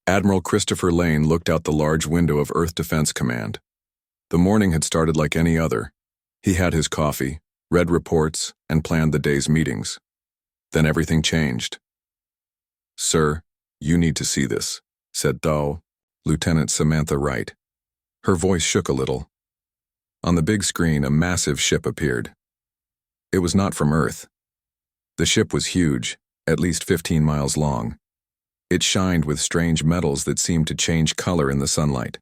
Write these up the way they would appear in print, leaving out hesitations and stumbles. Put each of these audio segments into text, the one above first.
Admiral Christopher Lane looked out the large window of Earth Defense Command. The morning had started like any other. He had his coffee, read reports, and planned the day's meetings. Then everything changed. "Sir, you need to see this," said Lieutenant Samantha Wright. Her voice shook a little. On the big screen, a massive ship appeared. It was not from Earth. The ship was huge, at least 15 miles long. It shined with strange metals that seemed to change color in the sunlight.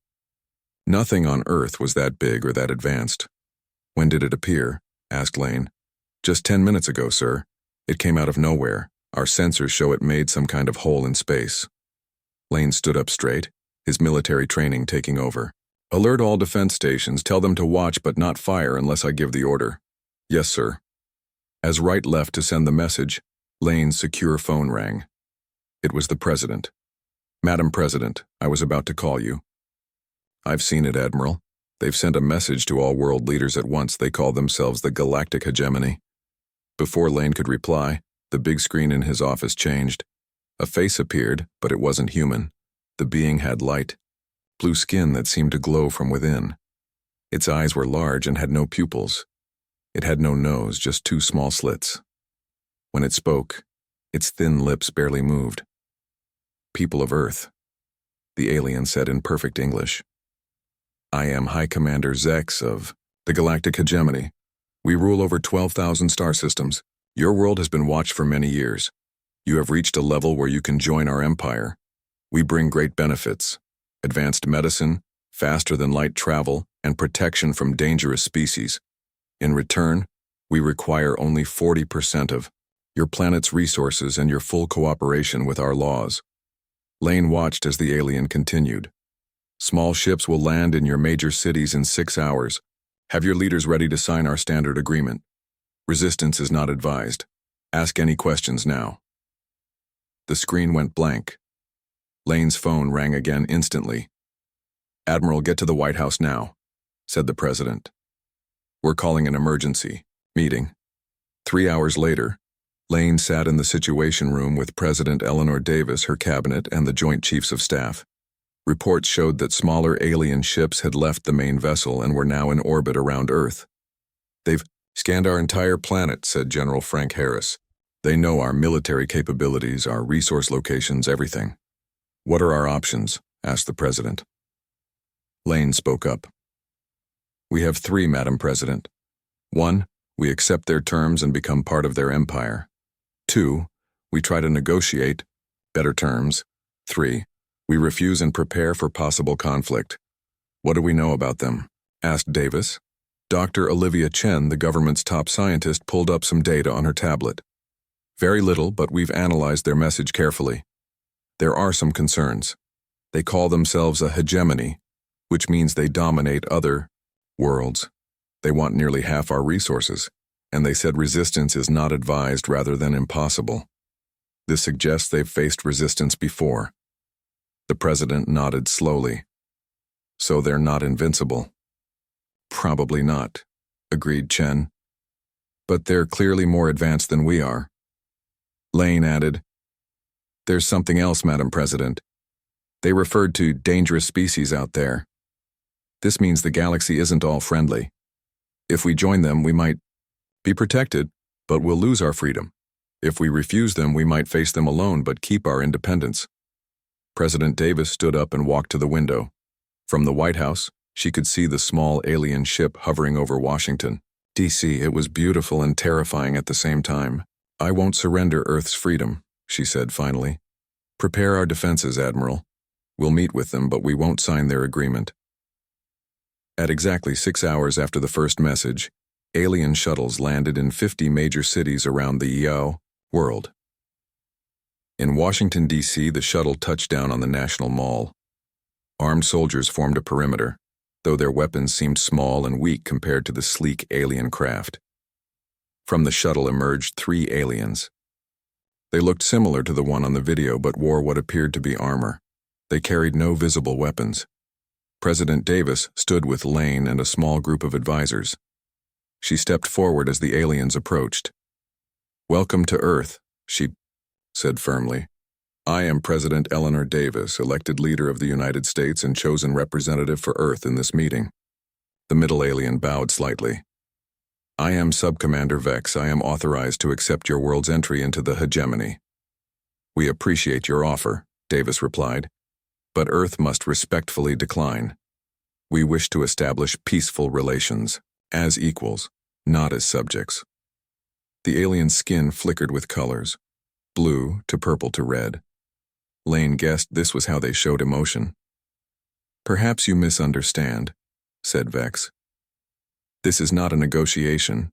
Nothing on Earth was that big or that advanced. "When did it appear?" asked Lane. "Just 10 minutes ago, sir. It came out of nowhere. Our sensors show it made some kind of hole in space." Lane stood up straight, his military training taking over. "Alert all defense stations. Tell them to watch but not fire unless I give the order." "Yes, sir." As Wright left to send the message, Lane's secure phone rang. It was the President. "Madam President, I was about to call you." "I've seen it, Admiral. They've sent a message to all world leaders at once. They call themselves the Galactic Hegemony." Before Lane could reply, the big screen in his office changed. A face appeared, but it wasn't human. The being had light, blue skin that seemed to glow from within. Its eyes were large and had no pupils. It had no nose, just two small slits. When it spoke, its thin lips barely moved. "People of Earth," the alien said in perfect English. "I am High Commander Zex of the Galactic Hegemony. We rule over 12,000 star systems. Your world has been watched for many years. You have reached a level where you can join our empire. We bring great benefits: advanced medicine, faster-than-light travel, and protection from dangerous species. In return, we require only 40% of your planet's resources and your full cooperation with our laws." Lane watched as the alien continued. "Small ships will land in your major cities in 6 hours. Have your leaders ready to sign our standard agreement. Resistance is not advised. Ask any questions now." The screen went blank. Lane's phone rang again instantly. "Admiral, get to the White House now," said the President. "We're calling an emergency meeting." 3 hours later, Lane sat in the Situation Room with President Eleanor Davis, her cabinet, and the Joint Chiefs of Staff. Reports showed that smaller alien ships had left the main vessel and were now in orbit around Earth. "They've scanned our entire planet," said General Frank Harris. "They know our military capabilities, our resource locations, everything." "What are our options?" asked the President. Lane spoke up. "We have 3, Madam President. 1, we accept their terms and become part of their empire. 2, we try to negotiate better terms. 3, we refuse and prepare for possible conflict." "What do we know about them?" asked Davis. Dr. Olivia Chen, the government's top scientist, pulled up some data on her tablet. "Very little, but we've analyzed their message carefully. There are some concerns. They call themselves a hegemony, which means they dominate other worlds. They want nearly half our resources, and they said resistance is not advised rather than impossible. This suggests they've faced resistance before." The President nodded slowly. "So they're not invincible?" "Probably not," agreed Chen. "But they're clearly more advanced than we are." Lane added, "There's something else, Madam President. They referred to dangerous species out there. This means the galaxy isn't all friendly. If we join them, we might be protected, but we'll lose our freedom. If we refuse them, we might face them alone but keep our independence." President Davis stood up and walked to the window. From the White House, she could see the small alien ship hovering over Washington, D.C. It was beautiful and terrifying at the same time. "I won't surrender Earth's freedom," she said finally. "Prepare our defenses, Admiral. We'll meet with them, but we won't sign their agreement." At exactly 6 hours after the first message, alien shuttles landed in 50 major cities around the world. In Washington, D.C., the shuttle touched down on the National Mall. Armed soldiers formed a perimeter, though their weapons seemed small and weak compared to the sleek alien craft. From the shuttle emerged 3 aliens. They looked similar to the one on the video but wore what appeared to be armor. They carried no visible weapons. President Davis stood with Lane and a small group of advisors. She stepped forward as the aliens approached. "Welcome to Earth," she said firmly. I am President Eleanor Davis, elected leader of the United States and chosen representative for Earth in this meeting. The middle alien bowed slightly. I am Subcommander Vex. I am authorized to accept your world's entry into the hegemony. We appreciate your offer, Davis replied, but Earth must respectfully decline. We wish to establish peaceful relations, as equals, not as subjects. The alien's skin flickered with colors, blue to purple to red. Lane guessed this was how they showed emotion. Perhaps you misunderstand, said Vex. This is not a negotiation.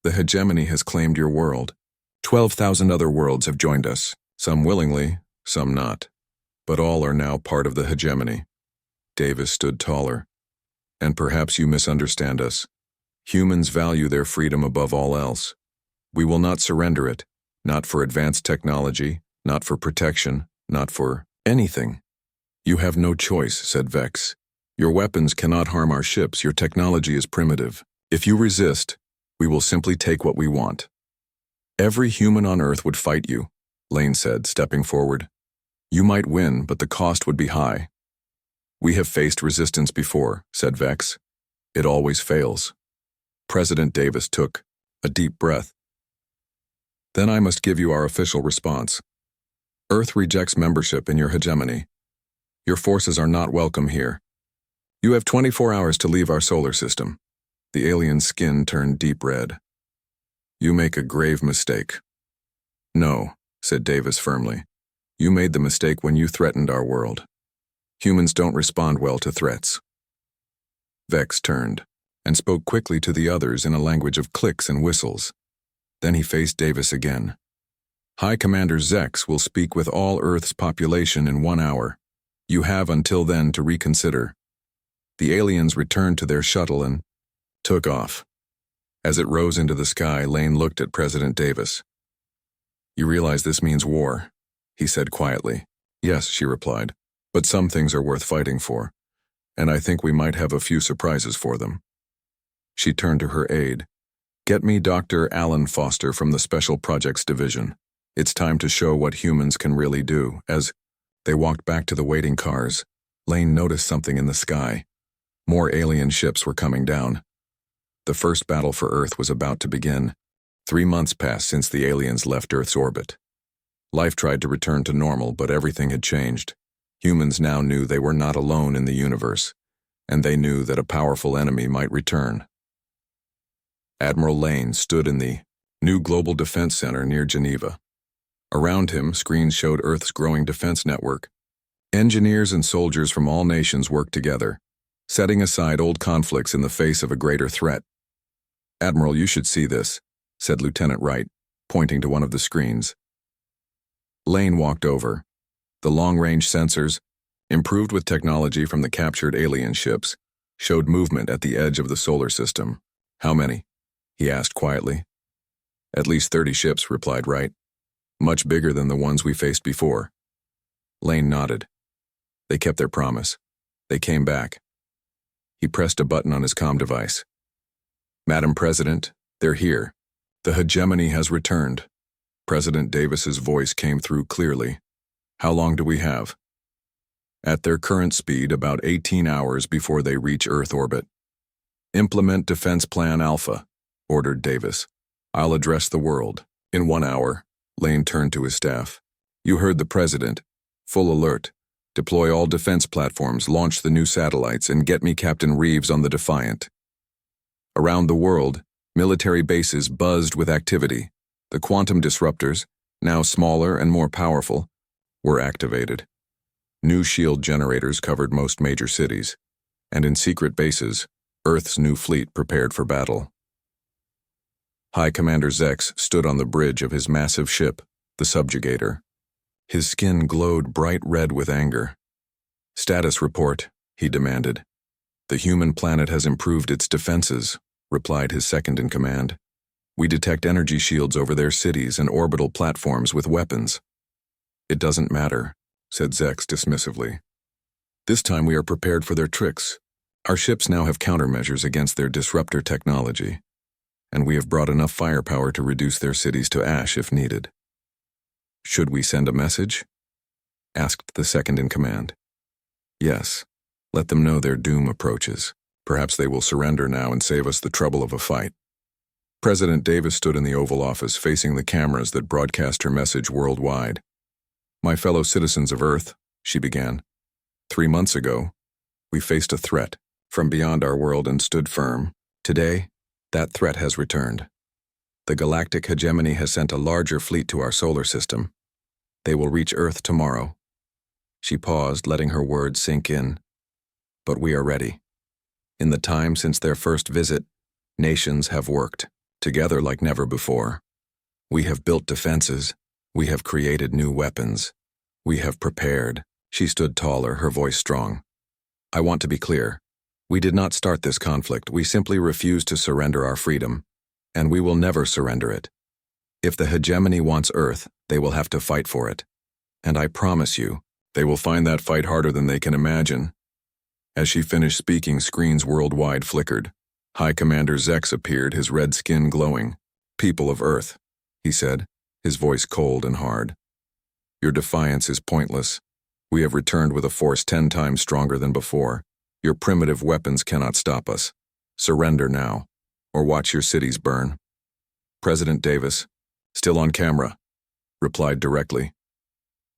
The hegemony has claimed your world. 12,000 other worlds have joined us, some willingly, some not. But all are now part of the hegemony. Davis stood taller. And perhaps you misunderstand us. Humans value their freedom above all else. We will not surrender it, not for advanced technology, not for protection, not for anything. You have no choice, said Vex. Your weapons cannot harm our ships. Your technology is primitive. If you resist, we will simply take what we want. Every human on Earth would fight you, Lane said, stepping forward. You might win, but the cost would be high. We have faced resistance before, said Vex. It always fails. President Davis took a deep breath. Then I must give you our official response. Earth rejects membership in your hegemony. Your forces are not welcome here. You have 24 hours to leave our solar system. The alien's skin turned deep red. You make a grave mistake. No, said Davis firmly. You made the mistake when you threatened our world. Humans don't respond well to threats. Vex turned and spoke quickly to the others in a language of clicks and whistles. Then he faced Davis again. High Commander Zex will speak with all Earth's population in 1 hour. You have until then to reconsider. The aliens returned to their shuttle and took off. As it rose into the sky, Lane looked at President Davis. You realize this means war, he said quietly. Yes, she replied, but some things are worth fighting for, and I think we might have a few surprises for them. She turned to her aide. Get me Dr. Alan Foster from the Special Projects Division. It's time to show what humans can really do. As they walked back to the waiting cars, Lane noticed something in the sky. More alien ships were coming down. The first battle for Earth was about to begin. 3 months passed since the aliens left Earth's orbit. Life tried to return to normal, but everything had changed. Humans now knew they were not alone in the universe, and they knew that a powerful enemy might return. Admiral Lane stood in the new Global Defense Center near Geneva. Around him, screens showed Earth's growing defense network. Engineers and soldiers from all nations worked together, setting aside old conflicts in the face of a greater threat. Admiral, you should see this, said Lieutenant Wright, pointing to one of the screens. Lane walked over. The long-range sensors, improved with technology from the captured alien ships, showed movement at the edge of the solar system. How many? He asked quietly. At least 30 ships, replied Wright. Much bigger than the ones we faced before. Lane nodded. They kept their promise. They came back. He pressed a button on his comm device. Madam President, they're here. The hegemony has returned. President Davis's voice came through clearly. How long do we have? At their current speed, about 18 hours before they reach Earth orbit. Implement Defense Plan Alpha, ordered Davis. I'll address the world. In 1 hour. Lane turned to his staff. You heard the President. Full alert. Deploy all defense platforms, launch the new satellites, and get me Captain Reeves on the Defiant. Around the world, military bases buzzed with activity. The quantum disruptors, now smaller and more powerful, were activated. New shield generators covered most major cities, and in secret bases, Earth's new fleet prepared for battle. High Commander Zex stood on the bridge of his massive ship, the Subjugator. His skin glowed bright red with anger. Status report, he demanded. The human planet has improved its defenses, replied his second-in-command. We detect energy shields over their cities and orbital platforms with weapons. It doesn't matter, said Zex dismissively. This time we are prepared for their tricks. Our ships now have countermeasures against their disruptor technology, and we have brought enough firepower to reduce their cities to ash if needed. Should we send a message? asked the second in command. Yes. Let them know their doom approaches. Perhaps they will surrender now and save us the trouble of a fight. President Davis stood in the Oval Office facing the cameras that broadcast her message worldwide. My fellow citizens of Earth, she began. 3 months ago, we faced a threat from beyond our world and stood firm. Today, that threat has returned. The Galactic hegemony has sent a larger fleet to our solar system. They will reach Earth tomorrow. She paused, letting her words sink in. But we are ready. In the time since their first visit, nations have worked together like never before. We have built defenses. We have created new weapons. We have prepared. She stood taller, her voice strong. I want to be clear. We did not start this conflict. We simply refused to surrender our freedom, and we will never surrender it. If the hegemony wants Earth, they will have to fight for it. And I promise you, they will find that fight harder than they can imagine. As she finished speaking, screens worldwide flickered. High Commander Zex appeared, his red skin glowing. People of Earth, he said, his voice cold and hard. Your defiance is pointless. We have returned with a force 10 times stronger than before. Your primitive weapons cannot stop us. Surrender now, or watch your cities burn. President Davis, still on camera, replied directly.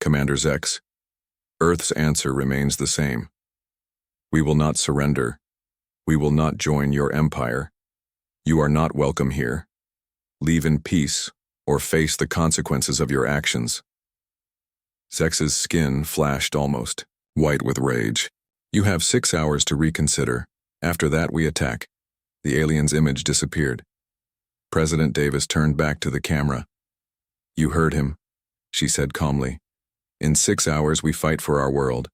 Commander Zex, Earth's answer remains the same. We will not surrender. We will not join your empire. You are not welcome here. Leave in peace, or face the consequences of your actions. Zex's skin flashed almost, white with rage. You have 6 hours to reconsider. After that, we attack. The alien's image disappeared. President Davis turned back to the camera. You heard him, she said calmly. In 6 hours, we fight for our world.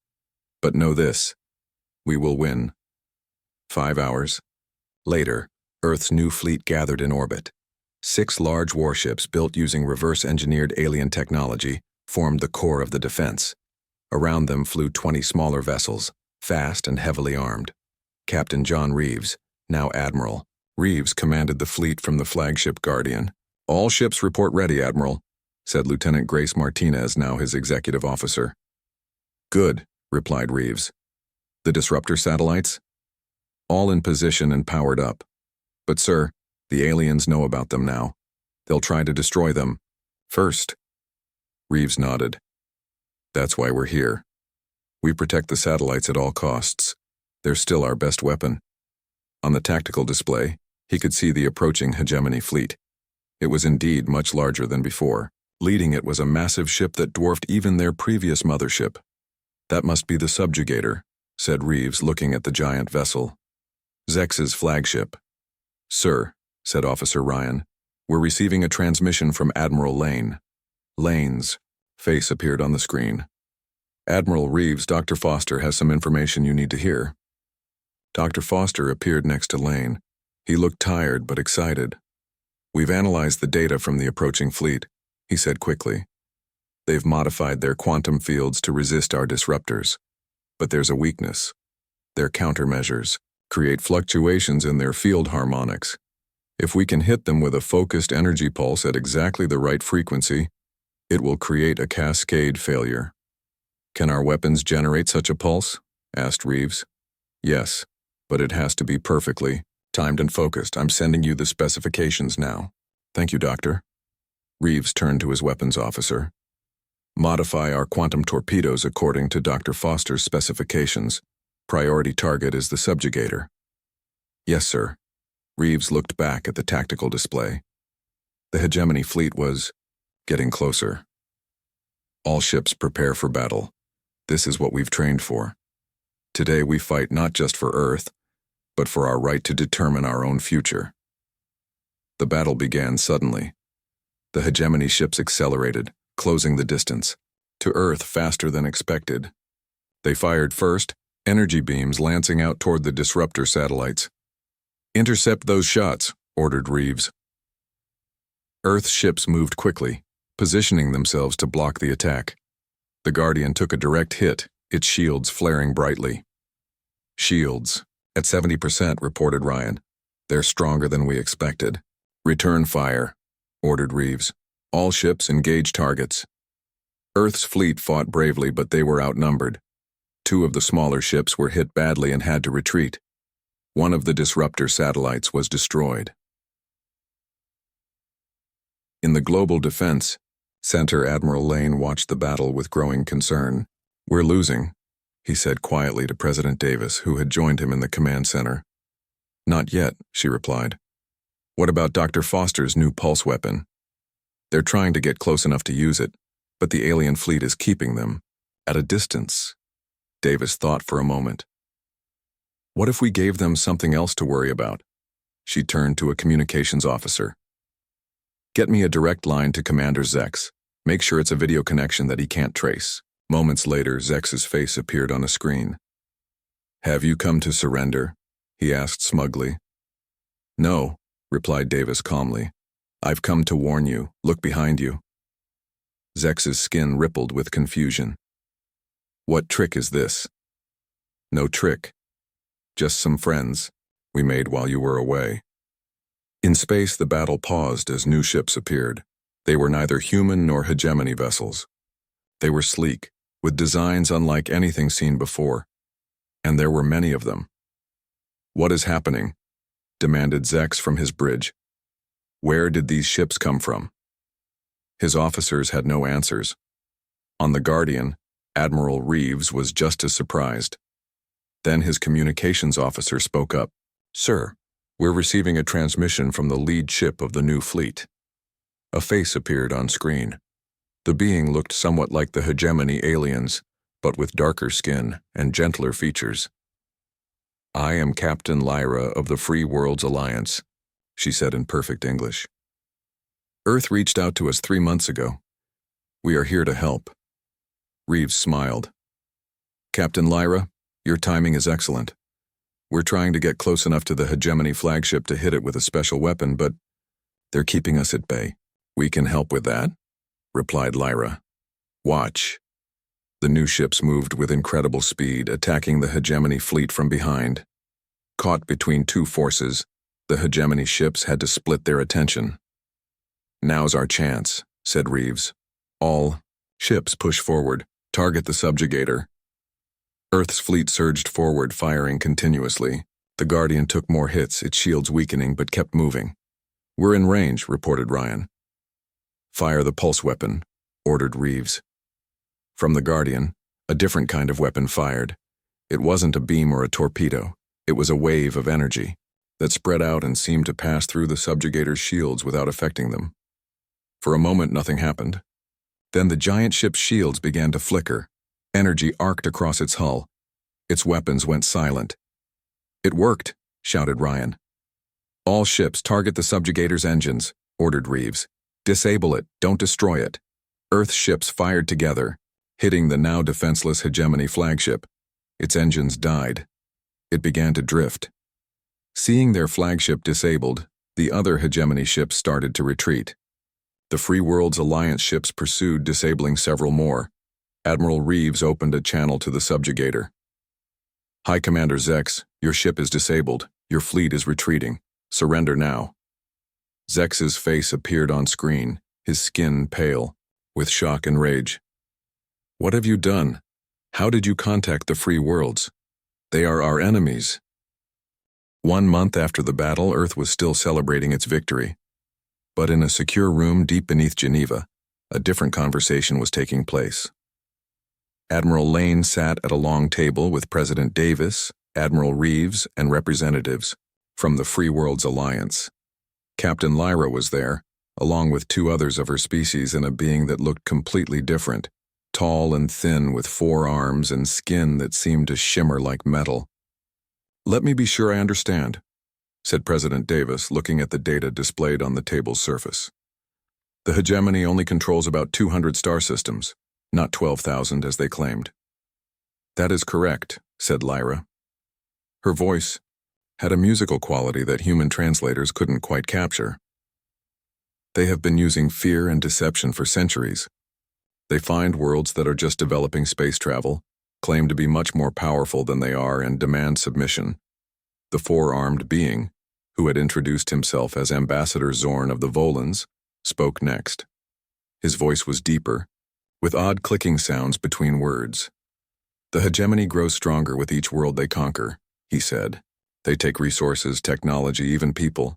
But know this, we will win. 5 hours. Later, Earth's new fleet gathered in orbit. 6 large warships built using reverse-engineered alien technology formed the core of the defense. Around them flew 20 smaller vessels, fast and heavily armed. Captain John Reeves, now Admiral. Reeves commanded the fleet from the flagship Guardian. All ships report ready, Admiral, said Lieutenant Grace Martinez, now his executive officer. Good, replied Reeves. The disruptor satellites? All in position and powered up. But sir, the aliens know about them now. They'll try to destroy them first. Reeves nodded. That's why we're here. We protect the satellites at all costs. They're still our best weapon. On the tactical display, he could see the approaching hegemony fleet. It was indeed much larger than before. Leading it was a massive ship that dwarfed even their previous mothership. That must be the subjugator, said Reeves, looking at the giant vessel. Zex's flagship. Sir, said Officer Ryan, we're receiving a transmission from Admiral Lane. Lane's face appeared on the screen. Admiral Reeves, Dr. Foster has some information you need to hear. Dr. Foster appeared next to Lane. He looked tired but excited. We've analyzed the data from the approaching fleet, he said quickly. They've modified their quantum fields to resist our disruptors. But there's a weakness. Their countermeasures create fluctuations in their field harmonics. If we can hit them with a focused energy pulse at exactly the right frequency, it will create a cascade failure. Can our weapons generate such a pulse? Asked Reeves. Yes, but it has to be perfectly timed and focused. I'm sending you the specifications now. Thank you, Doctor. Reeves turned to his weapons officer. Modify our quantum torpedoes according to Dr. Foster's specifications. Priority target is the subjugator. Yes, sir. Reeves looked back at the tactical display. The hegemony fleet was getting closer. All ships prepare for battle. This is what we've trained for. Today we fight not just for Earth, but for our right to determine our own future. The battle began suddenly. The hegemony ships accelerated, closing the distance. To Earth faster than expected. They fired first, energy beams lancing out toward the disruptor satellites. Intercept those shots, ordered Reeves. Earth's ships moved quickly, positioning themselves to block the attack. The Guardian took a direct hit, its shields flaring brightly. Shields, at 70%, reported Ryan. They're stronger than we expected. Return fire, ordered Reeves. All ships engage targets. Earth's fleet fought bravely, but they were outnumbered. Two of the smaller ships were hit badly and had to retreat. One of the disruptor satellites was destroyed. In the Global Defense Center, Admiral Lane watched the battle with growing concern. "We're losing," he said quietly to President Davis, who had joined him in the command center. "Not yet," she replied. "What about Dr. Foster's new pulse weapon?" "They're trying to get close enough to use it, but the alien fleet is keeping them at a distance." Davis thought for a moment. "What if we gave them something else to worry about?" She turned to a communications officer. "Get me a direct line to Commander Zex. Make sure it's a video connection that he can't trace." Moments later, Zex's face appeared on a screen. "Have you come to surrender?" he asked smugly. "No," replied Davis calmly. "I've come to warn you. Look behind you." Zex's skin rippled with confusion. "What trick is this?" "No trick. Just some friends we made while you were away." In space, the battle paused as new ships appeared. They were neither human nor hegemony vessels. They were sleek, with designs unlike anything seen before. And there were many of them. "What is happening?" demanded Zex from his bridge. "Where did these ships come from?" His officers had no answers. On the Guardian, Admiral Reeves was just as surprised. Then his communications officer spoke up. "Sir, we're receiving a transmission from the lead ship of the new fleet." A face appeared on screen. The being looked somewhat like the hegemony aliens, but with darker skin and gentler features. "I am Captain Lyra of the Free Worlds Alliance," she said in perfect English. "Earth reached out to us 3 months ago. We are here to help." Reeves smiled. "Captain Lyra, your timing is excellent. We're trying to get close enough to the hegemony flagship to hit it with a special weapon, but they're keeping us at bay." "We can help with that," replied Lyra. "Watch." The new ships moved with incredible speed, attacking the hegemony fleet from behind. Caught between two forces, the hegemony ships had to split their attention. "Now's our chance," said Reeves. "All ships push forward. Target the subjugator." Earth's fleet surged forward, firing continuously. The Guardian took more hits, its shields weakening, but kept moving. "We're in range," reported Ryan. "Fire the pulse weapon," ordered Reeves. From the Guardian, a different kind of weapon fired. It wasn't a beam or a torpedo. It was a wave of energy that spread out and seemed to pass through the subjugator's shields without affecting them. For a moment, nothing happened. Then the giant ship's shields began to flicker. Energy arced across its hull. Its weapons went silent. "It worked," shouted Ryan. "All ships target the subjugator's engines," ordered Reeves. "Disable it, don't destroy it." Earth ships fired together, hitting the now defenseless hegemony flagship. Its engines died. It began to drift. Seeing their flagship disabled, the other hegemony ships started to retreat. The Free Worlds Alliance ships pursued, disabling several more. Admiral Reeves opened a channel to the subjugator. "Hi, Commander Zex, your ship is disabled. Your fleet is retreating. Surrender now." Zex's face appeared on screen, his skin pale, with shock and rage. "What have you done? How did you contact the Free Worlds? They are our enemies." 1 month after the battle, Earth was still celebrating its victory. But in a secure room deep beneath Geneva, a different conversation was taking place. Admiral Lane sat at a long table with President Davis, Admiral Reeves, and representatives from the Free Worlds Alliance. Captain Lyra was there, along with 2 others of her species, and a being that looked completely different, tall and thin with 4 arms and skin that seemed to shimmer like metal. "Let me be sure I understand," said President Davis, looking at the data displayed on the table's surface. "The hegemony only controls about 200 star systems, not 12,000 as they claimed." "That is correct," said Lyra. Her voice had a musical quality that human translators couldn't quite capture. "They have been using fear and deception for centuries. They find worlds that are just developing space travel, claim to be much more powerful than they are, and demand submission." The 4-armed being, who had introduced himself as Ambassador Zorn of the Volans, spoke next. His voice was deeper, with odd clicking sounds between words. The hegemony grows stronger with each world they conquer, he said. They take resources, technology, even people.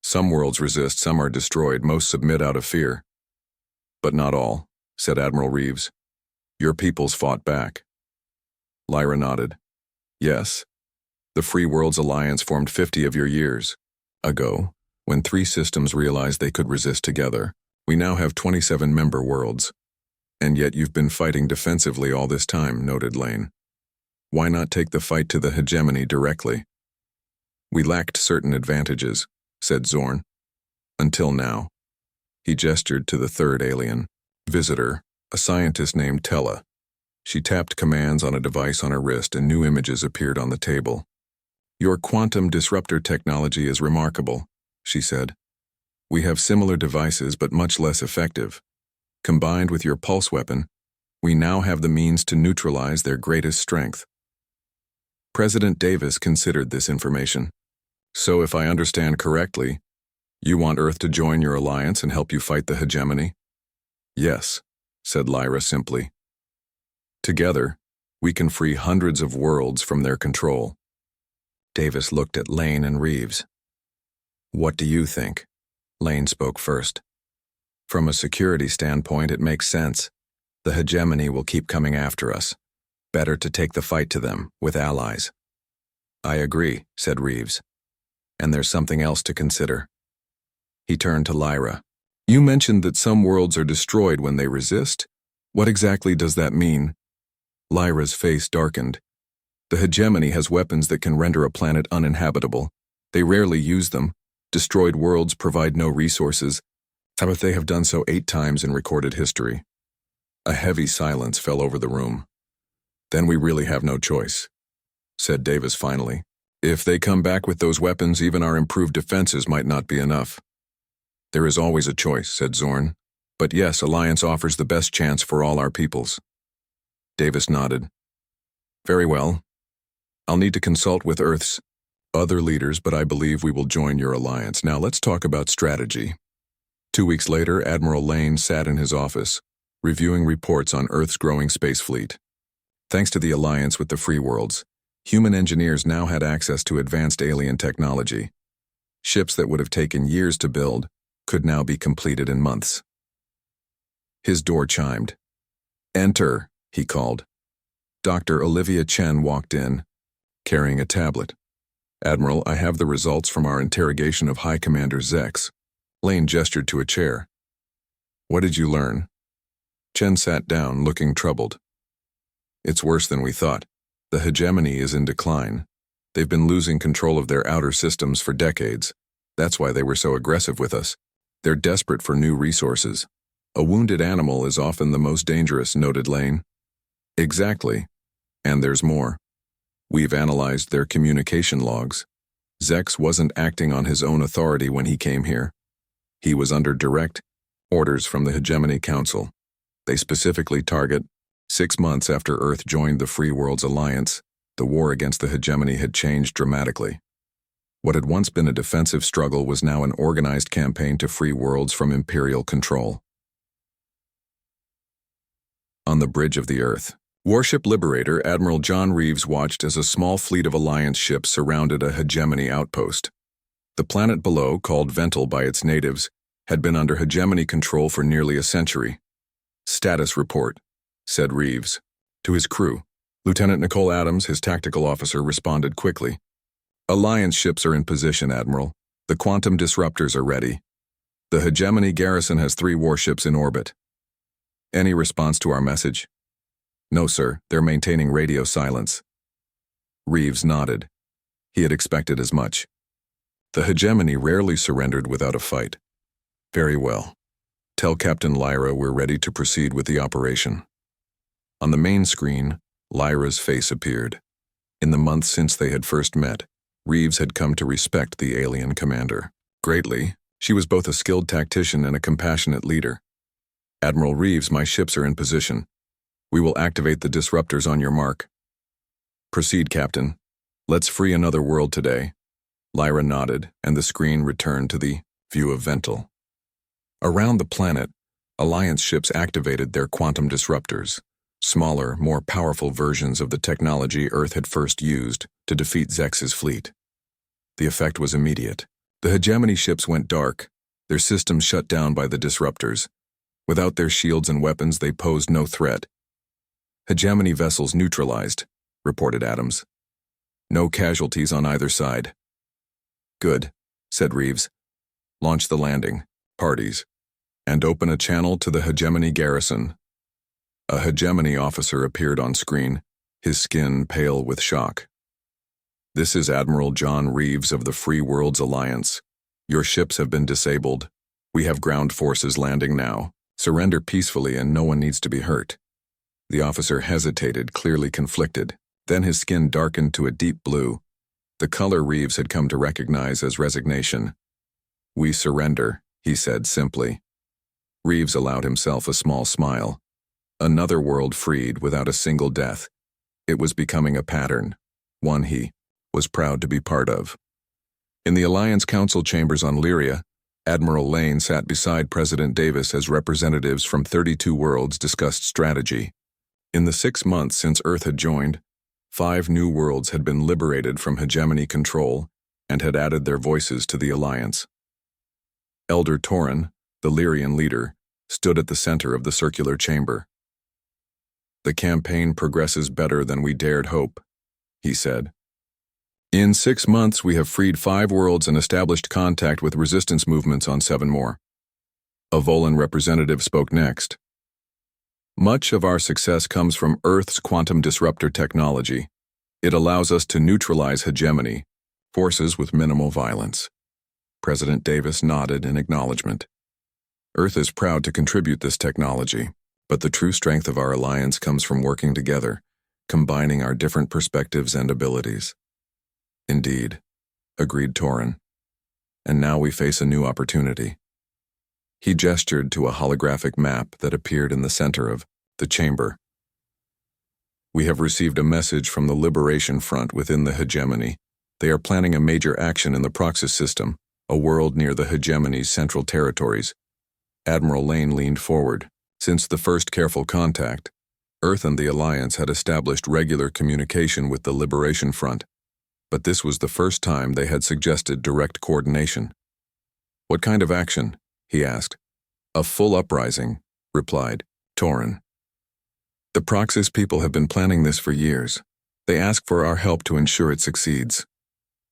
Some worlds resist, some are destroyed, most submit out of fear. But not all, said Admiral Reeves. Your peoples fought back. Lyra nodded. Yes. The Free Worlds Alliance formed 50 of your years ago, when 3 systems realized they could resist together. We now have 27 member worlds. And yet you've been fighting defensively all this time, noted Lane. Why not take the fight to the hegemony directly? We lacked certain advantages, said Zorn. Until now. He gestured to the third alien visitor, a scientist named Tella. She tapped commands on a device on her wrist and new images appeared on the table. Your quantum disruptor technology is remarkable, she said. We have similar devices but much less effective. Combined with your pulse weapon, we now have the means to neutralize their greatest strength. President Davis considered this information. So if I understand correctly, you want Earth to join your alliance and help you fight the hegemony? Yes, said Lyra simply. Together, we can free hundreds of worlds from their control. Davis looked at Lane and Reeves. What do you think? Lane spoke first. From a security standpoint, it makes sense. The hegemony will keep coming after us. Better to take the fight to them, with allies. I agree, said Reeves. And there's something else to consider. He turned to Lyra. You mentioned that some worlds are destroyed when they resist. What exactly does that mean? Lyra's face darkened. The hegemony has weapons that can render a planet uninhabitable. They rarely use them. Destroyed worlds provide no resources. But they have done so 8 times in recorded history. A heavy silence fell over the room. Then we really have no choice, said Davis finally. If they come back with those weapons, even our improved defenses might not be enough. There is always a choice, said Zorn. But yes, Alliance offers the best chance for all our peoples. Davis nodded. Very well. I'll need to consult with Earth's other leaders, but I believe we will join your alliance. Now let's talk about strategy. 2 weeks later, Admiral Lane sat in his office, reviewing reports on Earth's growing space fleet. Thanks to the alliance with the Free Worlds, human engineers now had access to advanced alien technology. Ships that would have taken years to build could now be completed in months. His door chimed. Enter, he called. Dr. Olivia Chen walked in, carrying a tablet. Admiral, I have the results from our interrogation of High Commander Zex. Lane gestured to a chair. What did you learn? Chen sat down, looking troubled. It's worse than we thought. The hegemony is in decline. They've been losing control of their outer systems for decades. That's why they were so aggressive with us. They're desperate for new resources. A wounded animal is often the most dangerous, noted Lane. Exactly. And there's more. We've analyzed their communication logs. Zex wasn't acting on his own authority when he came here. He was under direct orders from the Hegemony Council. They specifically target 6 months after Earth joined the Free Worlds Alliance. The war against the hegemony had changed dramatically. What had once been a defensive struggle was now an organized campaign to free worlds from imperial control. On the bridge of the Earth, Warship Liberator Admiral John Reeves watched as a small fleet of Alliance ships surrounded a hegemony outpost. The planet below, called Vental by its natives, had been under hegemony control for nearly a century. Status report, said Reeves. To his crew, Lieutenant Nicole Adams, his tactical officer, responded quickly. Alliance ships are in position, Admiral. The quantum disruptors are ready. The hegemony garrison has 3 warships in orbit. Any response to our message? No, sir. They're maintaining radio silence. Reeves nodded. He had expected as much. The hegemony rarely surrendered without a fight. Very well. Tell Captain Lyra we're ready to proceed with the operation. On the main screen, Lyra's face appeared. In the months since they had first met, Reeves had come to respect the alien commander greatly. She was both a skilled tactician and a compassionate leader. Admiral Reeves, my ships are in position. We will activate the disruptors on your mark. Proceed, Captain. Let's free another world today. Lyra nodded, and the screen returned to the view of Vental. Around the planet, Alliance ships activated their quantum disruptors, smaller, more powerful versions of the technology Earth had first used to defeat Zex's fleet. The effect was immediate. The hegemony ships went dark, their systems shut down by the disruptors. Without their shields and weapons, they posed no threat. Hegemony vessels neutralized, reported Adams. No casualties on either side. Good, said Reeves. Launch the landing, parties, and open a channel to the hegemony garrison. A hegemony officer appeared on screen, his skin pale with shock. This is Admiral John Reeves of the Free Worlds Alliance. Your ships have been disabled. We have ground forces landing now. Surrender peacefully and no one needs to be hurt. The officer hesitated, clearly conflicted. Then his skin darkened to a deep blue, the color Reeves had come to recognize as resignation. We surrender, he said simply. Reeves allowed himself a small smile. Another world freed without a single death. It was becoming a pattern, one he was proud to be part of. In the Alliance Council chambers on Lyria, Admiral Lane sat beside President Davis as representatives from 32 worlds discussed strategy. In the 6 months since Earth had joined, 5 new worlds had been liberated from hegemony control and had added their voices to the alliance. Elder Torin, the Lyrian leader, stood at the center of the circular chamber. The campaign progresses better than we dared hope, he said. In 6 months, we have freed 5 worlds and established contact with resistance movements on 7 more. A Volan representative spoke next. Much of our success comes from Earth's quantum disruptor technology. It allows us to neutralize hegemony, forces with minimal violence. President Davis nodded in acknowledgement. Earth is proud to contribute this technology, but the true strength of our alliance comes from working together, combining our different perspectives and abilities. Indeed, agreed Torin. And now we face a new opportunity. He gestured to a holographic map that appeared in the center of the chamber. We have received a message from the Liberation Front within the hegemony. They are planning a major action in the Proxys system, a world near the hegemony's central territories. Admiral Lane leaned forward. Since the first careful contact, Earth and the Alliance had established regular communication with the Liberation Front, but this was the first time they had suggested direct coordination. What kind of action? He asked. A full uprising, replied Torin. The Proxys people have been planning this for years. They ask for our help to ensure it succeeds.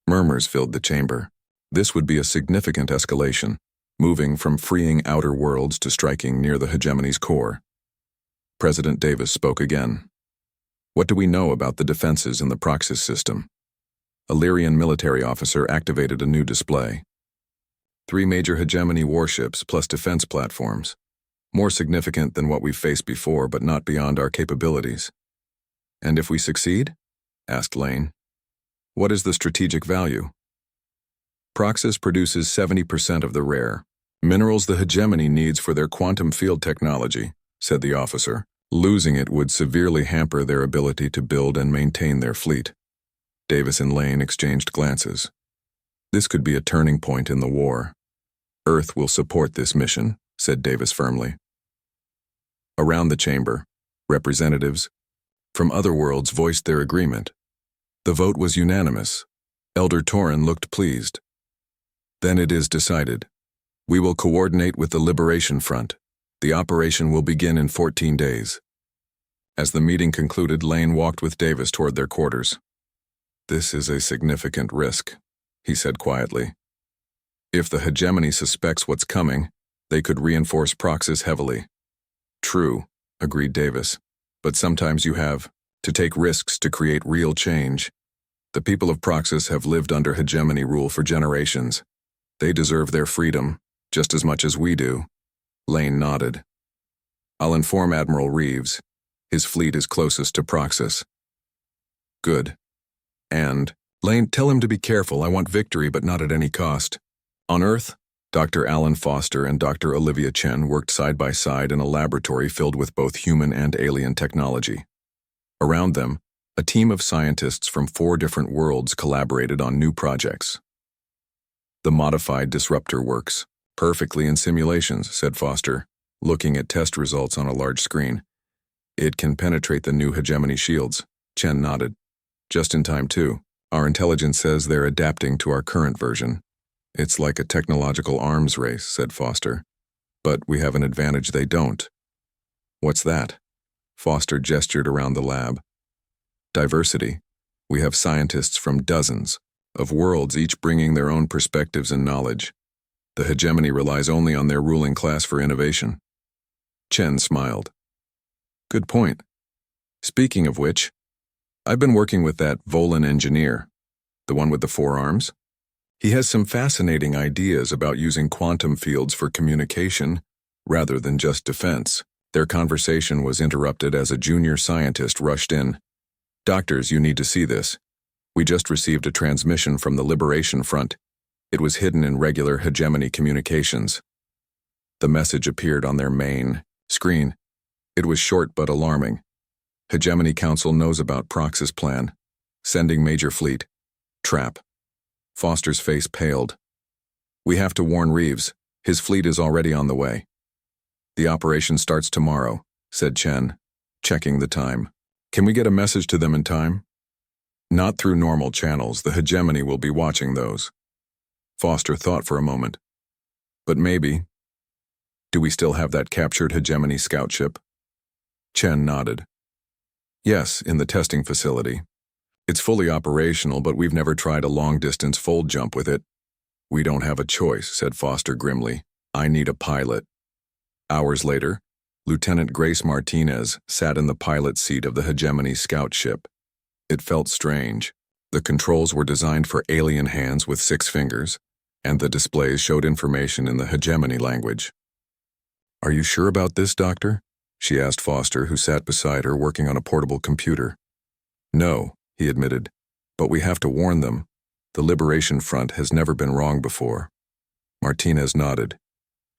Murmurs filled the chamber. This would be a significant escalation, moving from freeing outer worlds to striking near the hegemony's core. President Davis spoke again. What do we know about the defenses in the Proxys system? A Lyrian military officer activated a new display. 3 major hegemony warships plus defense platforms. More significant than what we've faced before, but not beyond our capabilities. And if we succeed? Asked Lane. What is the strategic value? Proxys produces 70% of the rare minerals the hegemony needs for their quantum field technology, said the officer. Losing it would severely hamper their ability to build and maintain their fleet. Davis and Lane exchanged glances. This could be a turning point in the war. Earth will support this mission, said Davis firmly. Around the chamber, representatives from other worlds voiced their agreement. The vote was unanimous. Elder Torin looked pleased. Then it is decided. We will coordinate with the Liberation Front. The operation will begin in 14 days. As the meeting concluded, Lane walked with Davis toward their quarters. This is a significant risk, he said quietly. If the hegemony suspects what's coming, they could reinforce Proxys heavily. True, agreed Davis, but sometimes you have to take risks to create real change. The people of Proxys have lived under hegemony rule for generations. They deserve their freedom, just as much as we do. Lane nodded. I'll inform Admiral Reeves. His fleet is closest to Proxys. Good. And, Lane, tell him to be careful. I want victory, but not at any cost. On Earth, Dr. Alan Foster and Dr. Olivia Chen worked side by side in a laboratory filled with both human and alien technology. Around them, a team of scientists from 4 different worlds collaborated on new projects. The modified disruptor works perfectly in simulations, said Foster. looking at test results on a large screen. It can penetrate the new hegemony shields. Chen nodded. Just in time, too. Our intelligence says they're adapting to our current version. It's like a technological arms race, said Foster. But we have an advantage they don't. What's that? Foster gestured around the lab. Diversity. We have scientists from dozens of worlds, each bringing their own perspectives and knowledge. The hegemony relies only on their ruling class for innovation. Chen smiled. Good point. Speaking of which, I've been working with that Volan engineer, the one with the 4 arms. He has some fascinating ideas about using quantum fields for communication rather than just defense. Their conversation was interrupted as a junior scientist rushed in. Doctors, you need to see this. We just received a transmission from the Liberation Front. It was hidden in regular hegemony communications. The message appeared on their main screen. It was short but alarming. Hegemony Council knows about Prox's plan. Sending major fleet. Trap. Foster's face paled. We have to warn Reeves. His fleet is already on the way. The operation starts tomorrow, said Chen, checking the time. Can we get a message to them in time? Not through normal channels. The hegemony will be watching those. Foster thought for a moment. But maybe. Do we still have that captured hegemony scout ship? Chen nodded. Yes, in the testing facility. It's fully operational, but we've never tried a long-distance fold jump with it. We don't have a choice, said Foster grimly. I need a pilot. Hours later, Lieutenant Grace Martinez sat in the pilot seat of the hegemony scout ship. It felt strange. The controls were designed for alien hands with 6 fingers, and the displays showed information in the hegemony language. Are you sure about this, Doctor? She asked Foster, who sat beside her working on a portable computer. No, he admitted, but we have to warn them. The Liberation Front has never been wrong before. Martinez nodded.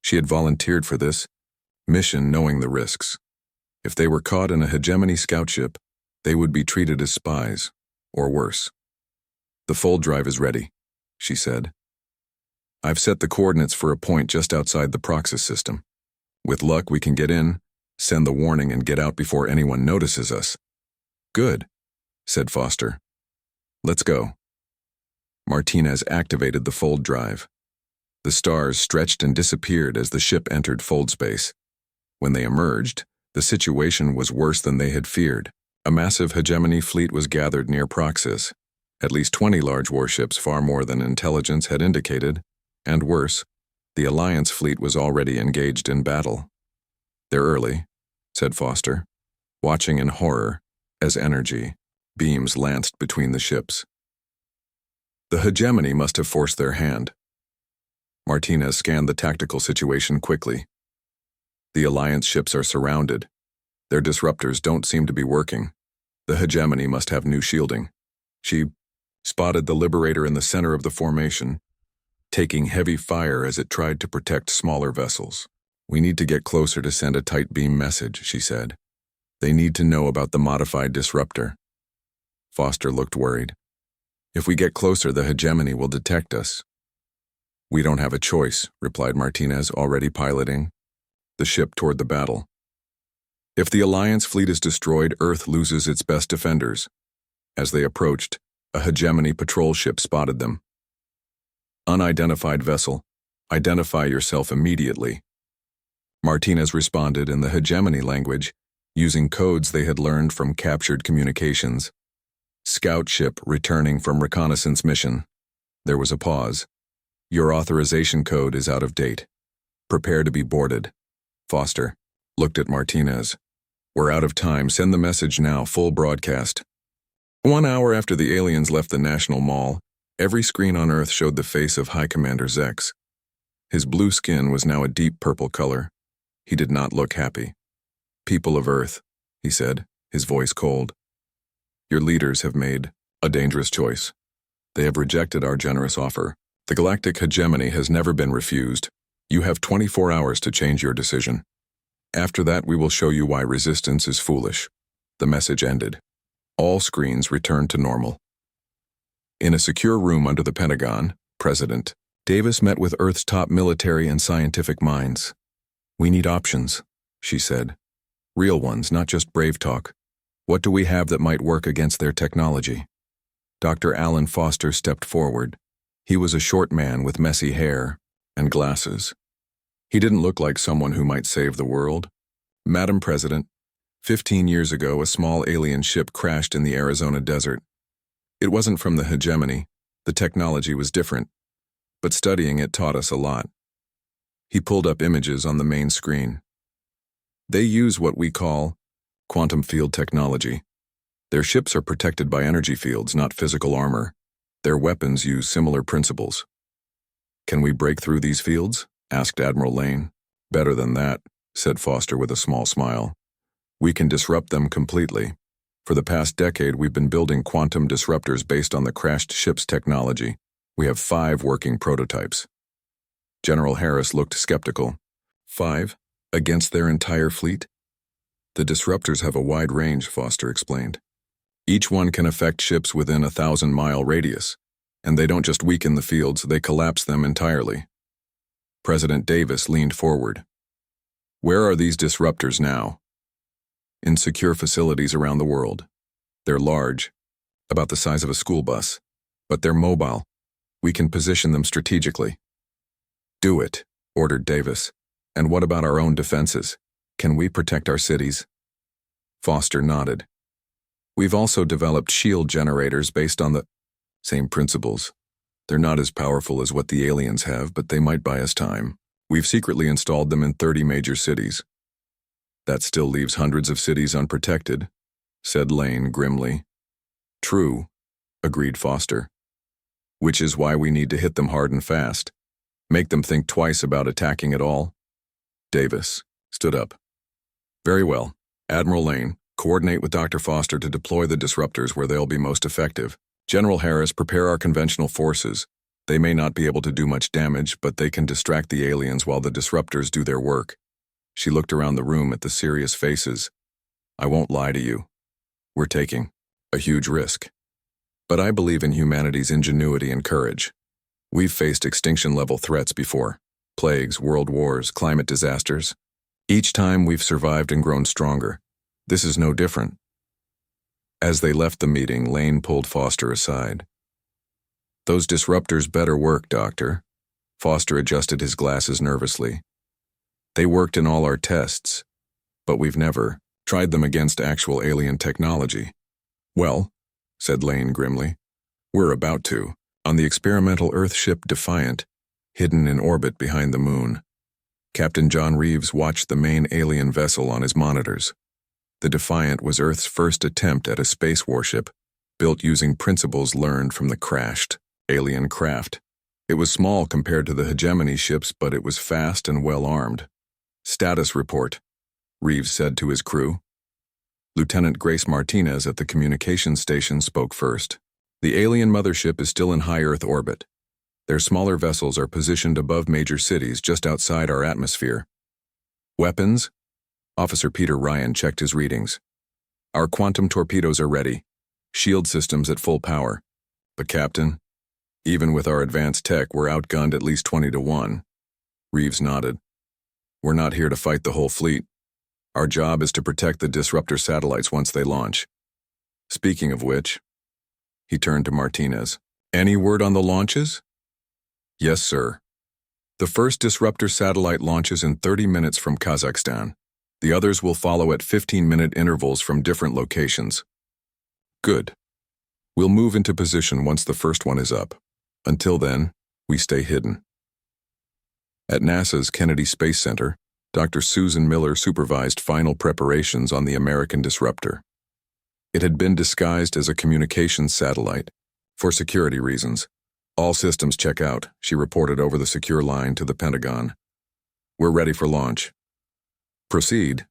She had volunteered for this mission knowing the risks. If they were caught in a hegemony scout ship, they would be treated as spies, or worse. The fold drive is ready, she said. I've set the coordinates for a point just outside the Proxys system. With luck, we can get in, send the warning, and get out before anyone notices us. Good, said Foster. Let's go. Martinez activated the fold drive. The stars stretched and disappeared as the ship entered fold space. When they emerged, the situation was worse than they had feared. A massive hegemony fleet was gathered near Proxys. At least 20 large warships, far more than intelligence had indicated. And worse, the Alliance fleet was already engaged in battle. They're early, said Foster, watching in horror as energy beams lanced between the ships. The hegemony must have forced their hand. Martinez scanned the tactical situation quickly. The Alliance ships are surrounded. Their disruptors don't seem to be working. The hegemony must have new shielding. She spotted the Liberator in the center of the formation, taking heavy fire as it tried to protect smaller vessels. We need to get closer to send a tight beam message, she said. They need to know about the modified disruptor. Foster looked worried. If we get closer, the hegemony will detect us. We don't have a choice, replied Martinez, already piloting the ship toward the battle. If the Alliance fleet is destroyed, Earth loses its best defenders. As they approached, a hegemony patrol ship spotted them. Unidentified vessel, identify yourself immediately. Martinez responded in the hegemony language, using codes they had learned from captured communications. Scout ship returning from reconnaissance mission. There was a pause. Your authorization code is out of date. Prepare to be boarded. Foster looked at Martinez. We're out of time. Send the message now, full broadcast. 1 hour after the aliens left the National Mall, every screen on Earth showed the face of High Commander Zex. His blue skin was now a deep purple color. He did not look happy. People of Earth, he said, his voice cold. Your leaders have made a dangerous choice. They have rejected our generous offer. The Galactic hegemony has never been refused. You have 24 hours to change your decision. After that, we will show you why resistance is foolish. The message ended. All screens returned to normal. In a secure room under the Pentagon, President Davis met with Earth's top military and scientific minds. We need options, she said. Real ones, not just brave talk. What do we have that might work against their technology? Dr. Alan Foster stepped forward. He was a short man with messy hair and glasses. He didn't look like someone who might save the world. Madam President, 15 years ago, a small alien ship crashed in the Arizona desert. It wasn't from the hegemony. The technology was different, but studying it taught us a lot. He pulled up images on the main screen. They use what we call quantum field technology. Their ships are protected by energy fields, not physical armor. Their weapons use similar principles. Can we break through these fields? Asked Admiral Lane. Better than that, said Foster with a small smile. We can disrupt them completely. For the past decade, we've been building quantum disruptors based on the crashed ship's technology. We have 5 working prototypes. General Harris looked skeptical. 5? Against their entire fleet? The disruptors have a wide range, Foster explained. Each one can affect ships within a 1,000-mile radius, and they don't just weaken the fields, they collapse them entirely. President Davis leaned forward. Where are these disruptors now? In secure facilities around the world. They're large, about the size of a school bus, but they're mobile. We can position them strategically. Do it, ordered Davis. And what about our own defenses? Can we protect our cities? Foster nodded. We've also developed shield generators based on the same principles. They're not as powerful as what the aliens have, but they might buy us time. We've secretly installed them in 30 major cities. That still leaves hundreds of cities unprotected, said Lane grimly. True, agreed Foster. Which is why we need to hit them hard and fast. Make them think twice about attacking at all. Davis stood up. Very well. Admiral Lane, coordinate with Dr. Foster to deploy the disruptors where they'll be most effective. General Harris, prepare our conventional forces. They may not be able to do much damage, but they can distract the aliens while the disruptors do their work. She looked around the room at the serious faces. I won't lie to you. We're taking a huge risk. But I believe in humanity's ingenuity and courage. We've faced extinction-level threats before. Plagues, world wars, climate disasters. Each time we've survived and grown stronger. This is no different. As they left the meeting, Lane pulled Foster aside. Those disruptors better work, Doctor. Foster adjusted his glasses nervously. They worked in all our tests, but we've never tried them against actual alien technology. Well, said Lane grimly, we're about to, on the experimental Earth ship Defiant, hidden in orbit behind the moon. Captain John Reeves watched the main alien vessel on his monitors. The Defiant was Earth's first attempt at a space warship, built using principles learned from the crashed alien craft. It was small compared to the hegemony ships, but it was fast and well-armed. Status report, Reeves said to his crew. Lieutenant Grace Martinez at the communications station spoke first. The alien mothership is still in high Earth orbit. Their smaller vessels are positioned above major cities just outside our atmosphere. Weapons? Officer Peter Ryan checked his readings. Our quantum torpedoes are ready. Shield systems at full power. But Captain, even with our advanced tech, we're outgunned at least 20-1. Reeves nodded. We're not here to fight the whole fleet. Our job is to protect the disruptor satellites once they launch. Speaking of which, he turned to Martinez. Any word on the launches? Yes, sir. The first disruptor satellite launches in 30 minutes from Kazakhstan. The others will follow at 15-minute intervals from different locations. Good. We'll move into position once the first one is up. Until then, we stay hidden. At NASA's Kennedy Space Center, Dr. Susan Miller supervised final preparations on the American disruptor. It had been disguised as a communications satellite. For security reasons, all systems check out, she reported over the secure line to the Pentagon. We're ready for launch. Proceed,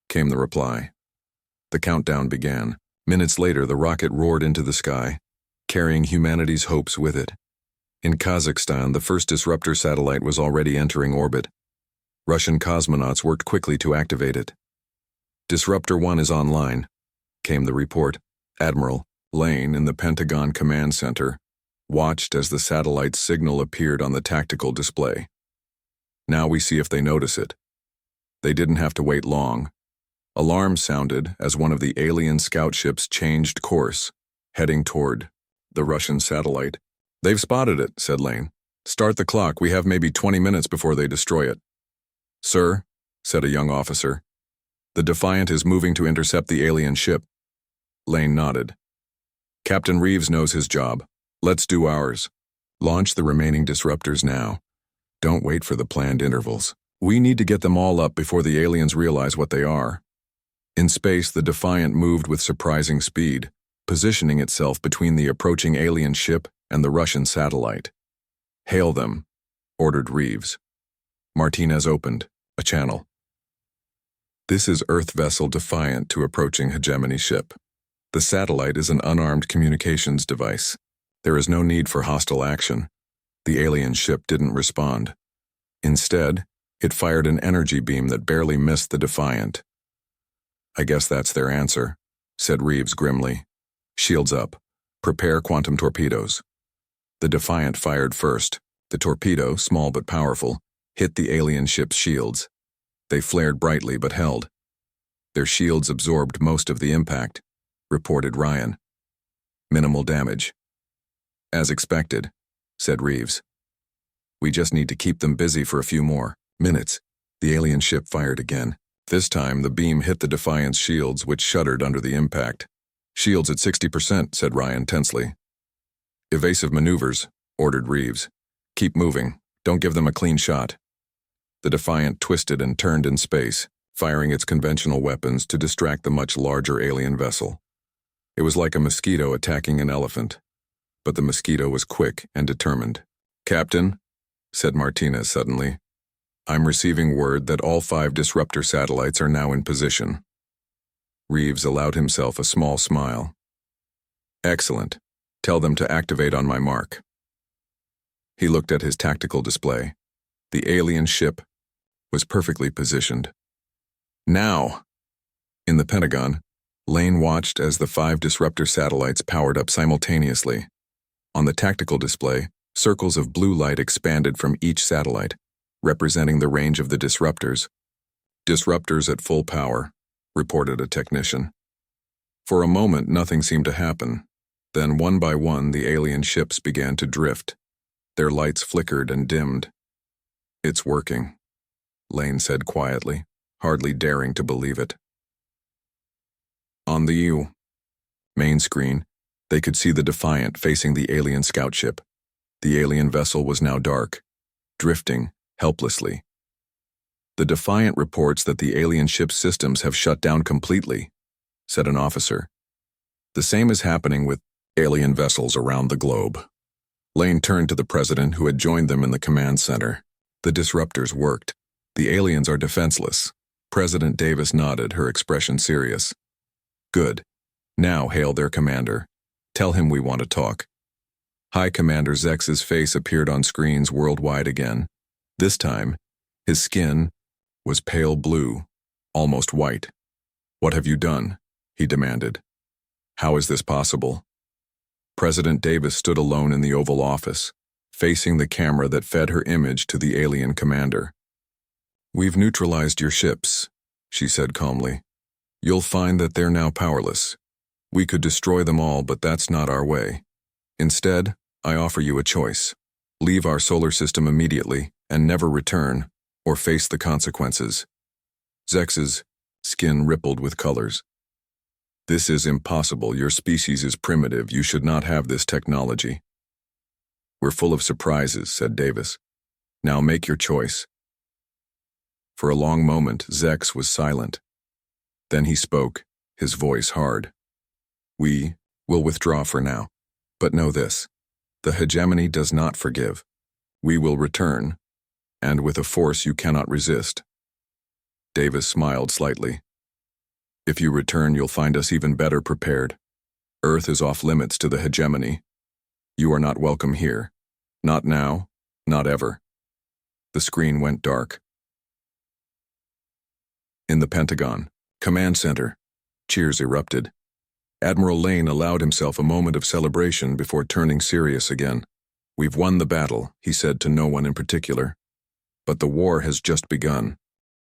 came the reply. The countdown began. Minutes later, the rocket roared into the sky, carrying humanity's hopes with it. In Kazakhstan, the first disruptor satellite was already entering orbit. Russian cosmonauts worked quickly to activate it. Disruptor 1 is online, came the report. Admiral Lane in the Pentagon Command Center watched as the satellite's signal appeared on the tactical display. Now we see if they notice it. They didn't have to wait long. Alarms sounded as one of the alien scout ships changed course, heading toward the Russian satellite. "They've spotted it," said Lane. "Start the clock. We have maybe 20 minutes before they destroy it." "Sir," said a young officer, "the Defiant is moving to intercept the alien ship." Lane nodded. "Captain Reeves knows his job. Let's do ours. Launch the remaining disruptors now. Don't wait for the planned intervals. We need to get them all up before the aliens realize what they are." In space, the Defiant moved with surprising speed, positioning itself between the approaching alien ship and the Russian satellite. "Hail them," ordered Reeves. Martinez opened a channel. "This is Earth vessel Defiant to approaching hegemony ship. The satellite is an unarmed communications device. There is no need for hostile action. The alien ship didn't respond. Instead, it fired an energy beam that barely missed the Defiant." "I guess that's their answer," said Reeves grimly. "Shields up. Prepare quantum torpedoes." The Defiant fired first. The torpedo, small but powerful, hit the alien ship's shields. They flared brightly but held. "Their shields absorbed most of the impact," reported Ryan. "Minimal damage." "As expected," said Reeves. "We just need to keep them busy for a few more minutes." The alien ship fired again. This time, the beam hit the Defiant's shields, which shuddered under the impact. "Shields at 60%, said Ryan tensely. "Evasive maneuvers," ordered Reeves. "Keep moving. Don't give them a clean shot." The Defiant twisted and turned in space, firing its conventional weapons to distract the much larger alien vessel. It was like a mosquito attacking an elephant, but the mosquito was quick and determined. "Captain," said Martinez suddenly, "I'm receiving word that all 5 disruptor satellites are now in position." Reeves allowed himself a small smile. "Excellent. Tell them to activate on my mark." He looked at his tactical display. The alien ship was perfectly positioned. "Now!" In the Pentagon, Lane watched as the 5 disruptor satellites powered up simultaneously. On the tactical display, circles of blue light expanded from each satellite, representing the range of the disruptors. "Disruptors at full power," reported a technician. For a moment, nothing seemed to happen. Then, one by one, the alien ships began to drift. Their lights flickered and dimmed. "It's working," Lane said quietly, hardly daring to believe it. On the main screen, they could see the Defiant facing the alien scout ship. The alien vessel was now dark, drifting helplessly. "The Defiant reports that the alien ship's systems have shut down completely," said an officer. "The same is happening with alien vessels around the globe." Lane turned to the president, who had joined them in the command center. "The disruptors worked. The aliens are defenseless." President Davis nodded, her expression serious. "Good. Now hail their commander. Tell him we want to talk." High Commander Zex's face appeared on screens worldwide again. This time, his skin was pale blue, almost white. "What have you done?" he demanded. "How is this possible?" President Davis stood alone in the Oval Office, facing the camera that fed her image to the alien commander. "We've neutralized your ships," she said calmly. "You'll find that they're now powerless. We could destroy them all, but that's not our way. Instead, I offer you a choice. Leave our solar system immediately and never return, or face the consequences." Zex's skin rippled with colors. "This is impossible. Your species is primitive. You should not have this technology." "We're full of surprises," said Davis. "Now make your choice." For a long moment, Zex was silent. Then he spoke, his voice hard. "We will withdraw for now. But know this. The hegemony does not forgive. We will return, and with a force you cannot resist." Davis smiled slightly. "If you return, you'll find us even better prepared. Earth is off limits to the hegemony. You are not welcome here. Not now, not ever." The screen went dark. In the Pentagon, Command Center, cheers erupted. Admiral Lane allowed himself a moment of celebration before turning serious again. "We've won the battle," he said to no one in particular. "But the war has just begun.